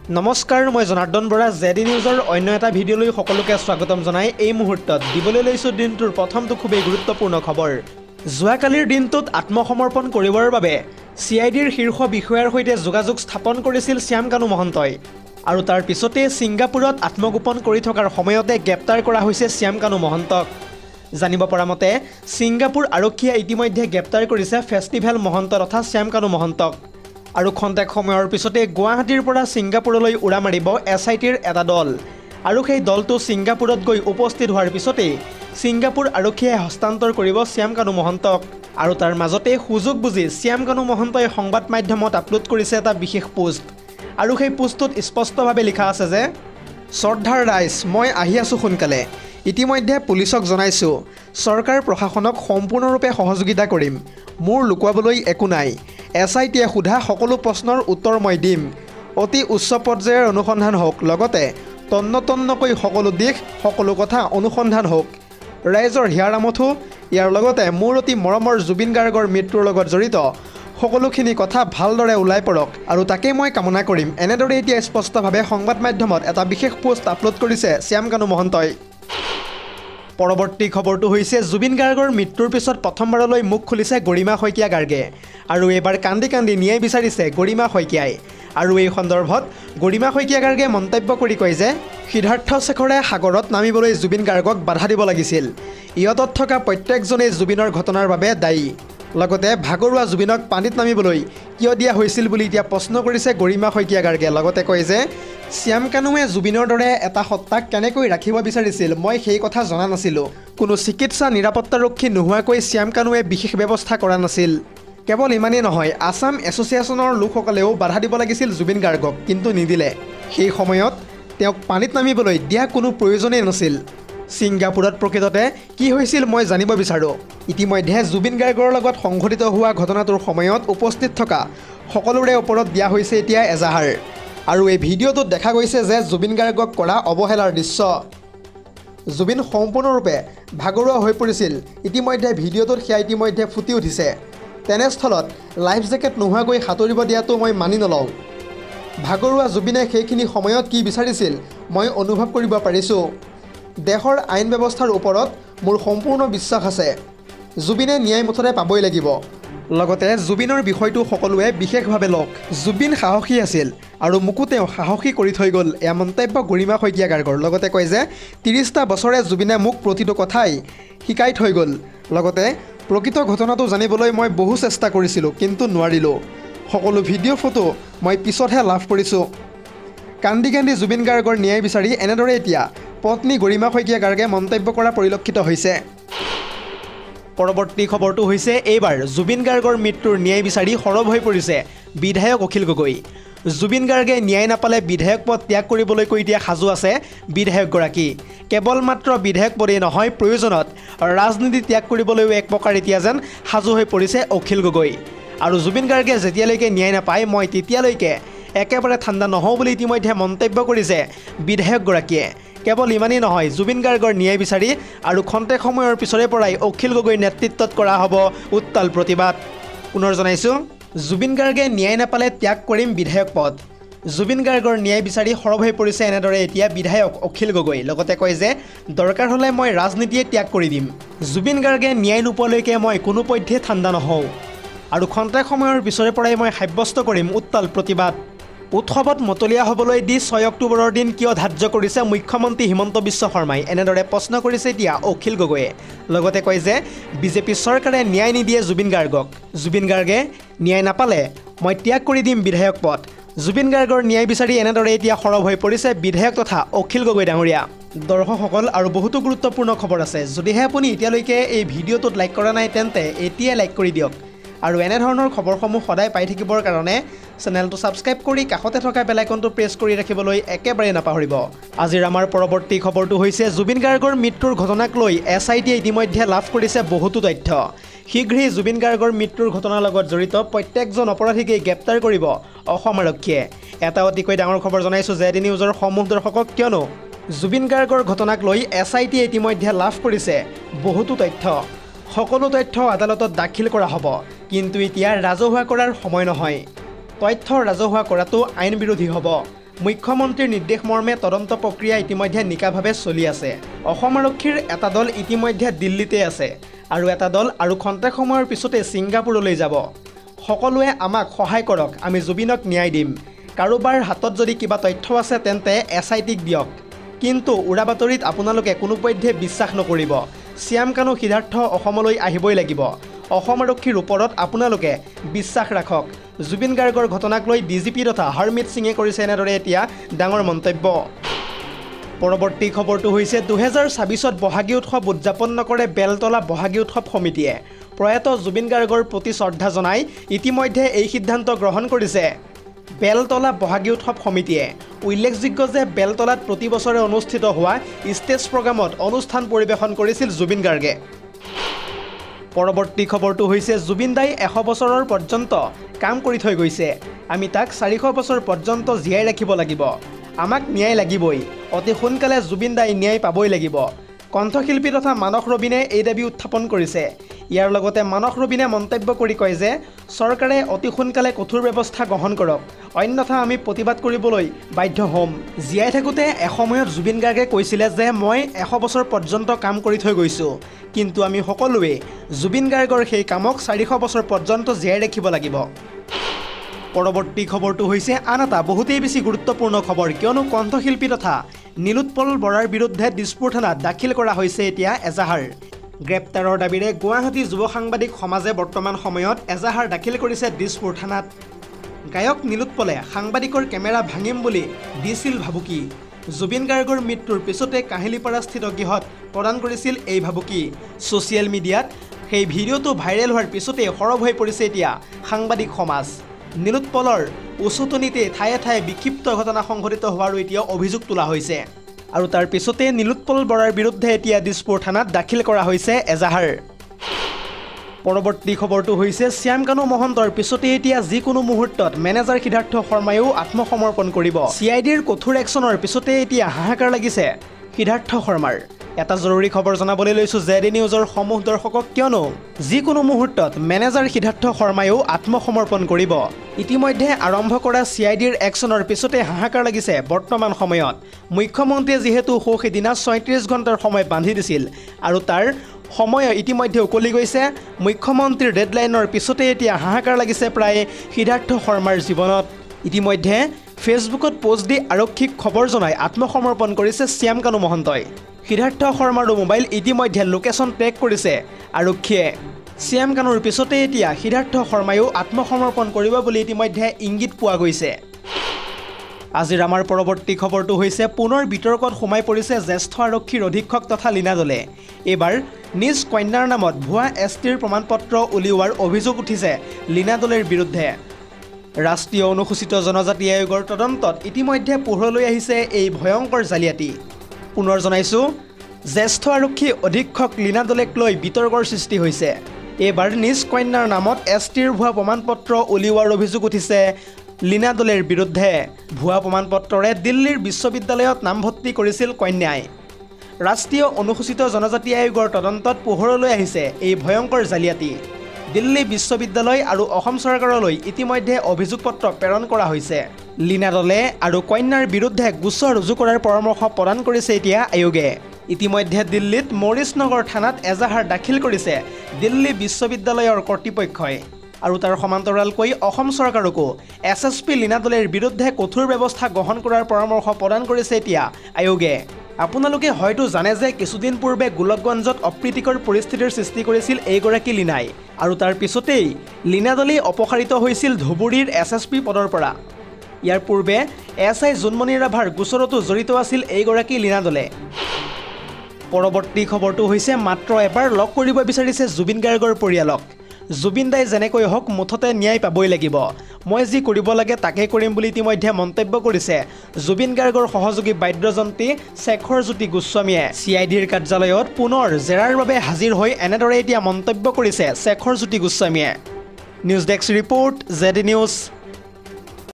নমস্কাৰ, মই জনাৰ্দন বৰা জেডি নিউজৰ অন্য এটা ভিডিঅ'লৈ সকলোকে স্বাগতম জনাই এই মুহূৰ্তত দিবলৈ লৈছোঁ দিনটোৰ প্ৰথমটো খুবেই গুৰুত্বপূৰ্ণ খবৰ। যোৱাকালিৰ দিনটোত আত্মসমৰ্পণ কৰিবৰ বাবে CIDৰ শীৰ্ষ বিষয়াৰ সৈতে যোগাযোগ স্থাপন কৰিছিল শ্যাম কানু মহন্তই। আৰু তাৰ পিছতে ছিংগাপুৰত আত্মগোপন কৰি থকাৰ সময়তে গ্ৰেপ্তাৰ কৰা হৈছে শ্যাম কানু মহন্তক। জানিব পৰা মতে ছিংগাপুৰ আৰক্ষীয়ে ইতিমধ্যে গ্ৰেপ্তাৰ কৰিছে ফেষ্টিভেল মহন্ত তথা শ্যাম কানু মহন্তক। আৰু খন্তেক সময়ৰ পিছতে গুৱাহাটীৰ পৰা ছিংগাপুৰলৈ উৰা মাৰিব SITৰ এটা দল। আৰু সেই দলটো ছিংগাপুৰত গৈ উপস্থিত হোৱাৰ পিছতেই ছিংগাপুৰ আৰক্ষীয়ে হস্তান্তৰ কৰিব শ্যাম কানু মহন্তক। আৰু তাৰ মাজতে সুযোগ বুজি শ্যাম কানু মহন্তই সংবাদ মাধ্যমত আপলোড কৰিছে এটা বিশেষ পোষ্ট। আৰু সেই পোষ্টটোত স্পষ্টভাৱে লিখা আছে যে শ্ৰদ্ধাৰ ৰাইজ, মই আহি আছোঁ সোনকালে। ইতিমধ্যে পুলিচক জনাইছোঁ, চৰকাৰ প্ৰশাসনক সম্পূৰ্ণৰূপে সহযোগিতা কৰিম। মোৰ লুকুৱাবলৈ একো নাই। SITয়ে সোধা সকলো প্ৰশ্নৰ উত্তৰ মই দিম। অতি উচ্চ পৰ্যায়ৰ অনুসন্ধান হওক, লগতে তন্নতন্নকৈ সকলো দিশ সকলো কথা অনুসন্ধান হওক। ৰাইজৰ হিয়াৰ আমঠু, ইয়াৰ লগতে মোৰ অতি মৰমৰ জুবিন গাৰ্গৰ মৃত্যুৰ লগত জড়িত সকলোখিনি কথা ভালদৰে ওলাই পৰক আৰু তাকেই মই কামনা কৰিম। এনেদৰে এতিয়া স্পষ্টভাৱে সংবাদ মাধ্যমত এটা বিশেষ পোষ্ট আপলোড কৰিছে শ্যাম কানু মহন্তই। পৰৱৰ্তী খবৰটো হৈছে জুবিন গাৰ্গৰ মৃত্যুৰ পিছত প্ৰথমবাৰলৈ মুখ খুলিছে গৰিমা শইকীয়া গাৰ্গে। আৰু এইবাৰ কান্দি কান্দি ন্যায় বিচাৰিছে গৰিমা শইকীয়াই। আৰু এই সন্দৰ্ভত গৰিমা শইকীয়া গাৰ্গে মন্তব্য কৰি কয় যে সিদ্ধাৰ্থ শেখৰে সাগৰত নামিবলৈ জুবিন গাৰ্গক বাধা দিব লাগিছিল। ইয়তত থকা প্ৰত্যেকজনেই জুবিনৰ ঘটনাৰ বাবে দায়ী। লগতে ভাগৰুৱা জুবিনক পানীত নামিবলৈ কিয় দিয়া হৈছিল বুলি এতিয়া প্ৰশ্ন কৰিছে গৰিমা শইকীয়া গাৰ্গে। লগতে কয় যে শ্যাম কানুৱে জুবিনৰ দৰে এটা সত্তাক কেনেকৈ ৰাখিব বিচাৰিছিল মই সেই কথা জনা নাছিলোঁ। কোনো চিকিৎসা নিৰাপত্তাৰক্ষী নোহোৱাকৈ শ্যাম কানুৱে বিশেষ ব্যৱস্থা কৰা নাছিল। কেৱল ইমানেই নহয়, আছাম এছ'চিয়েশ্যনৰ লোকসকলেও বাধা দিব লাগিছিল জুবিন গাৰ্গক, কিন্তু নিদিলে। সেই সময়ত তেওঁক পানীত নামিবলৈ দিয়া কোনো প্ৰয়োজনেই নাছিল। ছিংগাপুৰত প্ৰকৃততে কি হৈছিল মই জানিব বিচাৰোঁ। ইতিমধ্যে জুবিন গাৰ্গৰ লগত সংঘটিত হোৱা ঘটনাটোৰ সময়ত উপস্থিত থকা সকলোৰে ওপৰত দিয়া হৈছে এতিয়া এজাহাৰ। আৰু এই ভিডিঅ'টোত দেখা গৈছে যে জুবিন গাৰ্গক কৰা অৱহেলাৰ দৃশ্য। জুবিন সম্পূৰ্ণৰূপে ভাগৰুৱা হৈ পৰিছিল। ইতিমধ্যে ভিডিঅ'টোত সেয়া ইতিমধ্যে ফুটি উঠিছে। তেনেস্থলত লাইফ জেকেট নোহোৱাকৈ সাঁতুৰিব দিয়াটো মই মানি নলওঁ। ভাগৰুৱা জুবিনে সেইখিনি সময়ত কি বিচাৰিছিল মই অনুভৱ কৰিব পাৰিছোঁ। দেশৰ আইন ব্যৱস্থাৰ ওপৰত মোৰ সম্পূৰ্ণ বিশ্বাস আছে। জুবিনে ন্যায় মুঠতে পাবই লাগিব। লগতে জুবিনৰ বিষয়টো সকলোৱে বিশেষভাৱে লওক। জুবিন সাহসী আছিল আৰু মোকো তেওঁ সাহসী কৰি থৈ গ'ল, এয়া মন্তব্য গৰিমা শইকীয়া গাৰ্গৰ। লগতে কয় যে 30টা বছৰে জুবিনে মোক প্ৰতিটো কথাই শিকাই থৈ গ'ল। লগতে প্ৰকৃত ঘটনাটো জানিবলৈ মই বহু চেষ্টা কৰিছিলোঁ, কিন্তু নোৱাৰিলোঁ। সকলো ভিডিঅ' ফটো মই পিছতহে লাভ কৰিছোঁ। কান্দি কান্দি জুবিন গাৰ্গৰ ন্যায় বিচাৰি এনেদৰে এতিয়া পত্নী গৰিমা শইকীয়া গাৰ্গে মন্তব্য কৰা পৰিলক্ষিত হৈছে। পৰৱৰ্তী খবৰটো হৈছে এইবাৰ জুবিন গাৰ্গৰ মৃত্যুৰ ন্যায় বিচাৰি সৰব হৈ পৰিছে বিধায়ক অখিল গগৈ। জুবিন গাৰ্গে ন্যায় নাপালে বিধায়ক পদ ত্যাগ কৰিবলৈ কৈ এতিয়া সাজু আছে বিধায়কগৰাকী। কেৱল মাত্ৰ বিধায়ক পদেই নহয়, প্ৰয়োজনত ৰাজনীতি ত্যাগ কৰিবলৈও এক প্ৰকাৰ এতিয়া যেন সাজু হৈ পৰিছে অখিল গগৈ। আৰু জুবিন গাৰ্গে যেতিয়ালৈকে ন্যায় নাপায় মই তেতিয়ালৈকে একেবাৰে ঠাণ্ডা নহওঁ বুলি ইতিমধ্যে মন্তব্য কৰিছে বিধায়কগৰাকীয়ে। কেৱল ইমানেই নহয়, জুবিন গাৰ্গৰ ন্যায় বিচাৰি আৰু খন্তেক সময়ৰ পিছৰে পৰাই অখিল গগৈৰ নেতৃত্বত কৰা হ'ব উত্তাল প্ৰতিবাদ। পুনৰ জনাইছোঁ, জুবিন গাৰ্গে ন্যায় নাপালে ত্যাগ কৰিম বিধায়ক পদ। জুবিন গাৰ্গৰ ন্যায় বিচাৰি সৰব হৈ পৰিছে এনেদৰে এতিয়া বিধায়ক অখিল গগৈ। লগতে কয় যে দৰকাৰ হ'লে মই ৰাজনীতিয়ে ত্যাগ কৰি দিম। জুবিন গাৰ্গে ন্যায় নোপোৱালৈকে মই কোনোপধ্যে ঠাণ্ডা নহওঁ আৰু খন্তেক সময়ৰ পিছৰে পৰাই মই সাব্যস্ত কৰিম উত্তাল প্ৰতিবাদ। উৎসৱত মতলীয়া হ'বলৈ দি 6 অক্টোবৰৰ দিন কিয় ধাৰ্য কৰিছে মুখ্যমন্ত্ৰী হিমন্ত বিশ্ব শৰ্মাই, এনেদৰে প্ৰশ্ন কৰিছে এতিয়া অখিল গগৈয়ে। লগতে কয় যে বিজেপি চৰকাৰে ন্যায় নিদিয়ে জুবিন গাৰ্গক। জুবিন গাৰ্গে ন্যায় নাপালে মই ত্যাগ কৰি দিম বিধায়ক পদ। জুবিন গাৰ্গৰ ন্যায় বিচাৰি এনেদৰে এতিয়া সৰব হৈ পৰিছে বিধায়ক তথা অখিল গগৈ ডাঙৰীয়া। দৰ্শকসকল, আৰু বহুতো গুৰুত্বপূৰ্ণ খবৰ আছে। যদিহে আপুনি এতিয়ালৈকে এই ভিডিঅ'টোত লাইক কৰা নাই তেন্তে এতিয়াই লাইক কৰি দিয়ক। আৰু এনেধৰণৰ খবৰসমূহ সদায় পাই থাকিবৰ কাৰণে চেনেলটো ছাবস্ক্ৰাইব কৰি কাষতে থকা বেল আইকনটো প্ৰেছ কৰি ৰাখিবলৈ একেবাৰে নাপাহৰিব। আজিৰ আমাৰ পৰৱৰ্তী খবৰটো হৈছে জুবিন গাৰ্গৰ মৃত্যুৰ ঘটনাক লৈ SITয়ে ইতিমধ্যে লাভ কৰিছে বহুতো তথ্য। শীঘ্ৰেই জুবিন গাৰ্গৰ মৃত্যুৰ ঘটনাৰ লগত জড়িত প্ৰত্যেকজন অপৰাধীকেই গ্ৰেপ্তাৰ কৰিব অসম আৰক্ষীয়ে। এটা অতিকৈ ডাঙৰ খবৰ জনাইছোঁ জেডি নিউজৰ সমূহ দৰ্শকক, কিয়নো জুবিন গাৰ্গৰ ঘটনাক লৈ SITয়ে ইতিমধ্যে লাভ কৰিছে বহুতো তথ্য। সকলো তথ্য আদালতত দাখিল কৰা হ'ব, কিন্তু এতিয়া ৰাজহুৱা কৰাৰ সময় নহয়। তথ্য ৰাজহুৱা কৰাটো আইন বিৰোধী হ'ব মুখ্যমন্ত্ৰীৰ নিৰ্দেশ মৰ্মে তদন্ত প্ৰক্ৰিয়া ইতিমধ্যে নিকাভাৱে চলি আছে। অসম আৰক্ষীৰ এটা দল ইতিমধ্যে দিল্লীতে আছে আৰু এটা দল আৰু খন্তেক সময়ৰ পিছতে ছিংগাপুৰলৈ যাব। সকলোৱে আমাক সহায় কৰক, আমি জুবিনক ন্যায় দিম। কাৰোবাৰ হাতত যদি কিবা তথ্য আছে তেন্তে SITক দিয়ক, কিন্তু উৰা বাতৰিত আপোনালোকে কোনোপধ্যে বিশ্বাস নকৰিব। শ্যাম কানু সিদ্ধাৰ্থ অসমলৈ আহিবই লাগিব। অসম আৰক্ষীৰ ওপৰত আপোনালোকে বিশ্বাস ৰাখক। জুবিন গাৰ্গৰ ঘটনাক লৈ DGP তথা হৰমিত সিঙে কৰিছে এনেদৰে এতিয়া ডাঙৰ মন্তব্য। পৰৱৰ্তী খবৰটো হৈছে 2026ত বহাগী উৎসৱ উদযাপন নকৰে বেলতলা বহাগী উৎসৱ সমিতিয়ে। প্ৰয়াত জুবিন গাৰ্গৰ প্ৰতি শ্ৰদ্ধা জনাই ইতিমধ্যে এই সিদ্ধান্ত গ্ৰহণ কৰিছে বেলতলা বহাগী উৎসৱ সমিতিয়ে। উল্লেখযোগ্য যে বেলতলাত প্ৰতি বছৰে অনুষ্ঠিত হোৱা ষ্টেজ প্ৰগ্ৰামত অনুষ্ঠান পৰিৱেশন কৰিছিল জুবিন গাৰ্গে। পৰৱৰ্তী খবৰটো হৈছে জুবিন দাই 100 বছৰৰ পৰ্যন্ত কাম কৰি থৈ গৈছে। আমি তাক 400 বছৰ পৰ্যন্ত জীয়াই ৰাখিব লাগিব। আমাক ন্যায় লাগিবই। অতি সোনকালে জুবিন দাই ন্যায় পাবই লাগিব। কণ্ঠশিল্পী তথা মানস ৰবীনে এই দাবী উত্থাপন কৰিছে। ইয়াৰ লগতে মানস ৰবীনে মন্তব্য কৰি কয় যে চৰকাৰে অতি সোনকালে কঠোৰ ব্যৱস্থা গ্ৰহণ কৰক, অন্যথা আমি প্ৰতিবাদ কৰিবলৈ বাধ্য হ'ম। জীয়াই থাকোঁতে এসময়ত জুবিন গাৰ্গে কৈছিলে যে মই 100 বছৰ পৰ্যন্ত কাম কৰি থৈ গৈছোঁ, কিন্তু আমি সকলোৱে জুবিন গাৰ্গৰ সেই কামক 400 বছৰ পৰ্যন্ত জীয়াই ৰাখিব লাগিব। পৰৱৰ্তী খবৰটো হৈছে আন এটা বহুতেই বেছি গুৰুত্বপূৰ্ণ খবৰ, কিয়নো কণ্ঠশিল্পী তথা নীলোৎপল বৰাৰ বিৰুদ্ধে দিছপুৰ থানাত দাখিল কৰা হৈছে এতিয়া এজাহাৰ। গ্ৰেপ্তাৰৰ দাবীৰে গুৱাহাটী যুৱ সাংবাদিক সমাজে বৰ্তমান সময়ত এজাহাৰ দাখিল কৰিছে দিছপুৰ থানাত। গায়ক নীলোৎপলে সাংবাদিকৰ কেমেৰা ভাঙিম বুলি দিছিল ভাবুকি। জুবিন গাৰ্গৰ মৃত্যুৰ পিছতে কাহিলীপাৰাস্থিত গৃহত প্ৰদান কৰিছিল এই ভাবুকি। ছ'চিয়েল মিডিয়াত সেই ভিডিঅ'টো ভাইৰেল হোৱাৰ পিছতেই সৰব হৈ পৰিছে এতিয়া সাংবাদিক সমাজ। নীলোৎপলৰ উচতনিতে ঠায়ে ঠায়ে বিক্ষিপ্ত ঘটনা সংঘটিত হোৱাৰো এতিয়া অভিযোগ তোলা হৈছে আৰু তাৰ পিছতে নীলোৎপল বৰাৰ বিৰুদ্ধে এতিয়া দিছপুৰ থানাত দাখিল কৰা হৈছে এজাহাৰ। পৰৱৰ্তী খবৰটো হৈছে শ্যাম কানু মহন্তৰ পিছতে এতিয়া যিকোনো মুহূৰ্তত মেনেজাৰ সিদ্ধাৰ্থ শৰ্মায়ো আত্মসমৰ্পণ কৰিব। CIDৰ কঠোৰ একশ্যনৰ পিছতে এতিয়া হাহাকাৰ লাগিছে সিদ্ধাৰ্থ শৰ্মাৰ। এটা জৰুৰী খবৰ জনাবলৈ লৈছোঁ ZD নিউজৰ সমূহ দৰ্শকক, কিয়নো যিকোনো মুহূৰ্তত মেনেজাৰ সিদ্ধাৰ্থ শৰ্মায়ো আত্মসমৰ্পণ কৰিব। ইতিমধ্যে আৰম্ভ কৰা CIDৰ একশ্যনৰ পিছতে হাহাকাৰ লাগিছে বৰ্তমান সময়ত। মুখ্যমন্ত্ৰীয়ে যিহেতু সিদিনা 36 ঘণ্টাৰ সময় বান্ধি দিছিল আৰু তাৰ সময় ইতিমধ্যে উকলি গৈছে। মুখ্যমন্ত্ৰীৰ ডেডলাইনৰ পিছতে এতিয়া হাহাকাৰ লাগিছে প্ৰায় সিদ্ধাৰ্থ শৰ্মাৰ জীৱনত। ইতিমধ্যে ফেচবুকত পোষ্ট দি আৰক্ষীক খবৰ জনাই আত্মসমৰ্পণ কৰিছে শ্যাম কানু মহন্তই। সিদ্ধাৰ্থ শৰ্মাৰো মোবাইল ইতিমধ্যে লোকেশ্যন ট্ৰেক কৰিছে আৰক্ষীয়ে। শ্যাম কানুৰ পিছতে এতিয়া সিদ্ধাৰ্থ শৰ্মায়ো আত্মসমৰ্পণ কৰিব বুলি ইতিমধ্যে ইংগিত পোৱা গৈছে। আজিৰ আমাৰ পৰৱৰ্তী খবৰটো হৈছে পুনৰ বিতৰ্কত সোমাই পৰিছে জ্যেষ্ঠ আৰক্ষীৰ অধীক্ষক তথা লীনা দলে। এইবাৰ নিজ কন্যাৰ নামত ভুৱা STৰ প্ৰমাণপত্ৰ উলিওৱাৰ অভিযোগ উঠিছে লীনা দলেৰ বিৰুদ্ধে। ৰাষ্ট্ৰীয় অনুসূচিত জনজাতি আয়োগৰ তদন্তত ইতিমধ্যে পোহৰলৈ আহিছে এই ভয়ংকৰ জালিয়াতি। পুনৰ জনাইছোঁ, জ্যেষ্ঠ আৰক্ষী অধীক্ষক লীনা দলেক লৈ বিতৰ্কৰ সৃষ্টি হৈছে। এইবাৰ নিজ কন্যাৰ নামত STৰ ভুৱা প্ৰমাণপত্ৰ উলিওৱাৰ অভিযোগ উঠিছে লীনা দলেৰ বিৰুদ্ধে। ভুৱা প্ৰমাণপত্ৰৰে দিল্লীৰ বিশ্ববিদ্যালয়ত নামভৰ্তি কৰিছিল কন্যাই। ৰাষ্ট্ৰীয় অনুসূচিত জনজাতি আয়োগৰ তদন্তত পোহৰলৈ আহিছে এই ভয়ংকৰ জালিয়াতি। দিল্লী বিশ্ববিদ্যালয় আৰু অসম চৰকাৰলৈ ইতিমধ্যে অভিযোগ পত্ৰ প্ৰেৰণ কৰা হৈছে। লীনা দলে আৰু কন্যাৰ বিৰুদ্ধে গোচৰ ৰুজু কৰাৰ পৰামৰ্শ প্ৰদান কৰিছে এতিয়া আয়োগে। ইতিমধ্যে দিল্লীত মৰিচ নগৰ থানাত এজাহাৰ দাখিল কৰিছে দিল্লী বিশ্ববিদ্যালয়ৰ কৰ্তৃপক্ষই আৰু তাৰ সমান্তৰালকৈ অসম চৰকাৰকো SSP লীনা দলেৰ বিৰুদ্ধে কঠোৰ ব্যৱস্থা গ্ৰহণ কৰাৰ পৰামৰ্শ প্ৰদান কৰিছে এতিয়া আয়োগে। আপোনালোকে হয়তো জানে যে কিছুদিন পূৰ্বে গোলকগঞ্জত অপ্ৰীতিকৰ পৰিস্থিতিৰ সৃষ্টি কৰিছিল এইগৰাকী লীনাই আৰু তাৰ পিছতেই লীনা দলেই অপসাৰিত হৈছিল ধুবুৰীৰ SSP পদৰ পৰা। ইয়াৰ পূৰ্বে SI জোনমণি ৰাভাৰ গোচৰতো জড়িত আছিল এইগৰাকী লীনা দলে। পৰৱৰ্তী খবৰটো হৈছে মাত্ৰ এবাৰ লগ কৰিব বিচাৰিছে জুবিন গাৰ্গৰ পৰিয়ালক। জুবিন দাই যেনেকৈ হওক মুঠতে ন্যায় পাবই লাগিব, মই যি কৰিব লাগে তাকে কৰিম বুলি ইতিমধ্যে মন্তব্য কৰিছে জুবিন গাৰ্গৰ সহযোগী বাদ্যযন্ত্ৰী শেখৰজ্যোতি গোস্বামীয়ে। CIDৰ কাৰ্যালয়ত পুনৰ জেৰাৰ বাবে হাজিৰ হৈ এনেদৰে এতিয়া মন্তব্য কৰিছে শেখৰজ্যোতি গোস্বামীয়ে। News desk report ZD news.